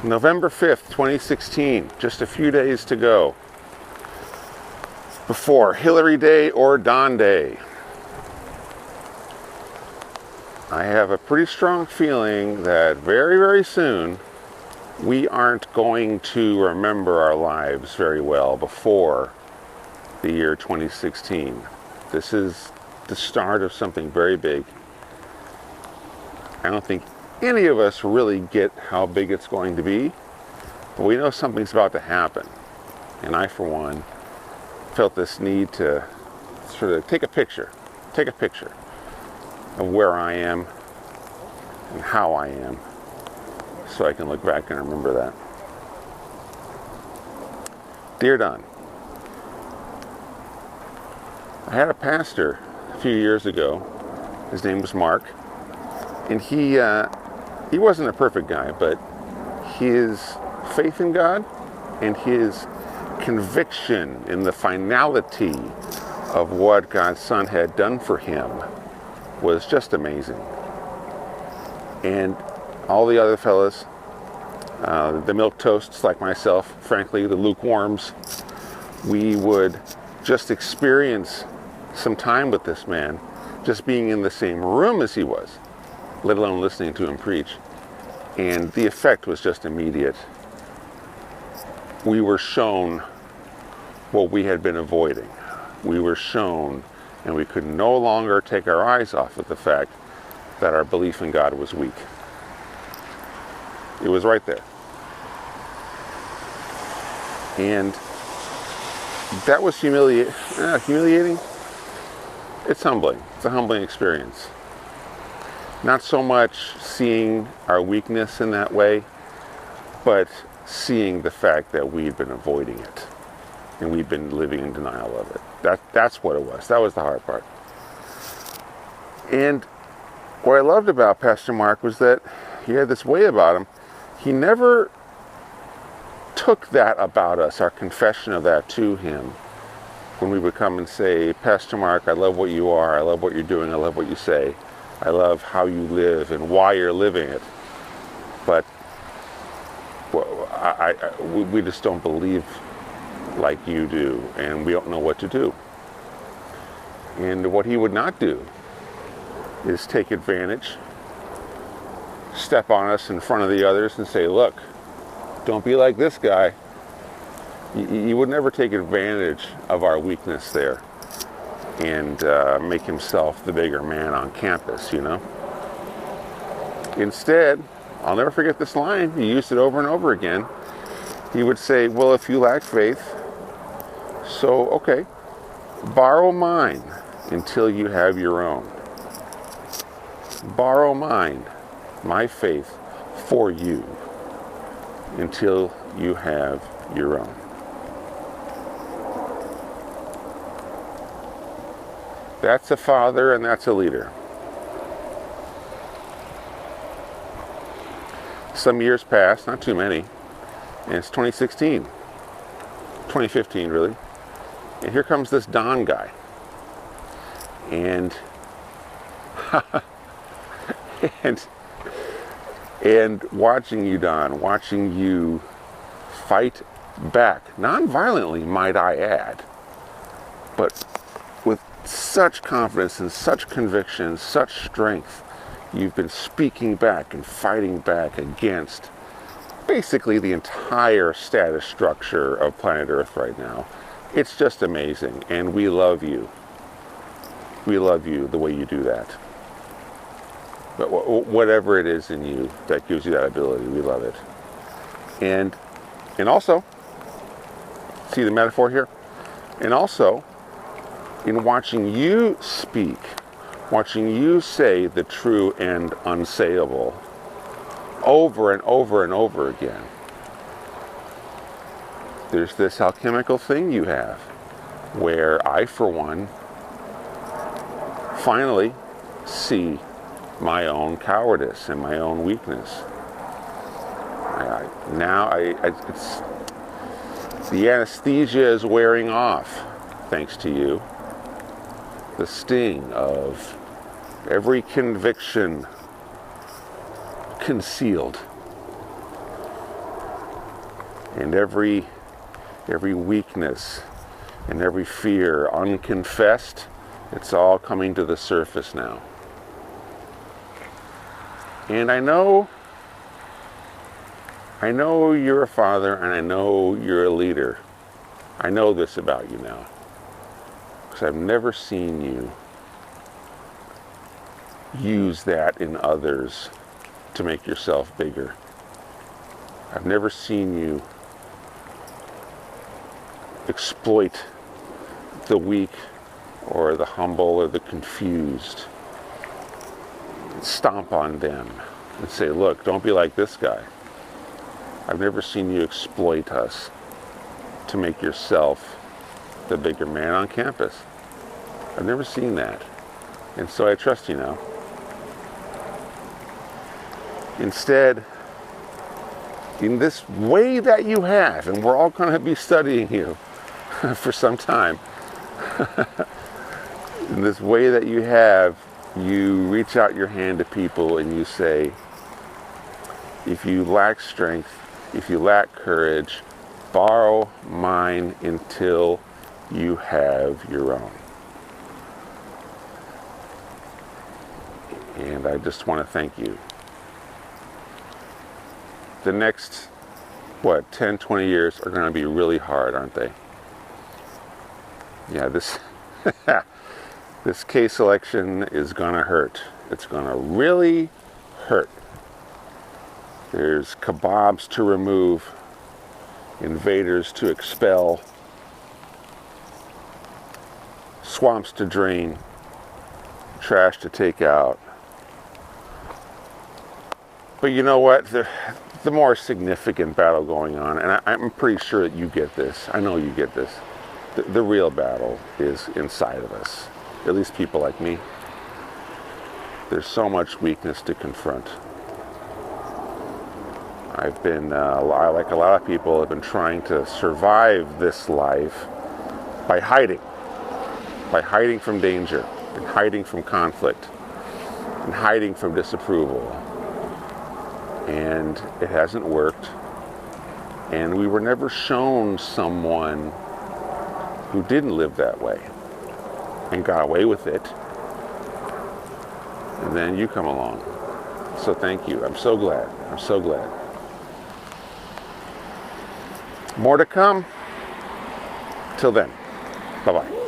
November 5th, 2016, just a few days to go before Hillary Day or Dawn Day. I have a pretty strong feeling that very, very soon we aren't going to remember our lives very well before the year 2016. This is the start of something very big. I don't think any of us really get how big it's going to be, but we know something's about to happen. And I, for one, felt this need to sort of take a picture of where I am and how I am, so I can look back and remember that. Dear Don, I had a pastor a few years ago. His name was Mark, and he wasn't a perfect guy, but his faith in God and his conviction in the finality of what God's Son had done for him was just amazing. And all the other fellas, the milquetoasts like myself, frankly, the lukewarms, we would just experience some time with this man, just being in the same room as he was, let alone listening to him preach. And the effect was just immediate. We were shown what we had been avoiding. We were shown, and we could no longer take our eyes off of the fact that our belief in God was weak. It was right there. And that was humiliating. It's humbling. It's a humbling experience. Not so much seeing our weakness in that way, but seeing the fact that we'd been avoiding it and we'd been living in denial of it. That's what it was. That was the hard part. And what I loved about Pastor Mark was that he had this way about him. He never took that about us, our confession of that, to him when we would come and say, Pastor Mark, I love what you are. I love what you're doing. I love what you say. I love how you live and why you're living it. But we just don't believe like you do, and we don't know what to do. And what he would not do is take advantage, step on us in front of the others and say, look, don't be like this guy. He would never take advantage of our weakness there and make himself the bigger man on campus, you know. Instead, I'll never forget this line. He used it over and over again. He would say, well, if you lack faith, so, okay, borrow mine until you have your own. Borrow mine, my faith, for you until you have your own. That's a father and that's a leader. Some years passed, not too many, and it's 2016, 2015 really, and here comes this Don guy, and and watching you, Don, watching you fight back, non-violently, might I add, but with such confidence and such conviction, such strength. You've been speaking back and fighting back against basically the entire status structure of planet Earth right now. It's just amazing, and we love you. We love you the way you do that. But whatever it is in you that gives you that ability, we love it. And also, see the metaphor here? And also, in watching you speak, watching you say the true and unsayable over and over and over again, there's this alchemical thing you have where I, for one, finally see my own cowardice and my own weakness. It's the anesthesia is wearing off, thanks to you. The sting of every conviction concealed And every weakness and every fear unconfessed, it's all coming to the surface now. And I know you're a father, and I know you're a leader. I know this about you now, because I've never seen you use that in others to make yourself bigger. I've never seen you exploit the weak or the humble or the confused. Stomp on them and say, look, don't be like this guy. I've never seen you exploit us to make yourself the bigger man on campus. I've never seen that. And so I trust you now. Instead, in this way that you have, and we're all going to be studying you for some time, in this way that you have, you reach out your hand to people and you say, if you lack strength, if you lack courage, borrow mine until you have your own. And I just want to thank you. The next, 10, 20 years are going to be really hard, aren't they? Yeah, this case selection is going to hurt. It's going to really hurt. There's kebabs to remove, invaders to expel, swamps to drain, trash to take out. But you know what? The more significant battle going on, and I'm pretty sure that you get this. I know you get this. The real battle is inside of us. At least people like me. There's so much weakness to confront. I've been, like a lot of people, have been trying to survive this life by hiding from danger, and hiding from conflict, and hiding from disapproval. And it hasn't worked. And we were never shown someone who didn't live that way and got away with it. And then you come along. So thank you. I'm so glad. I'm so glad. More to come. Till then. Bye-bye.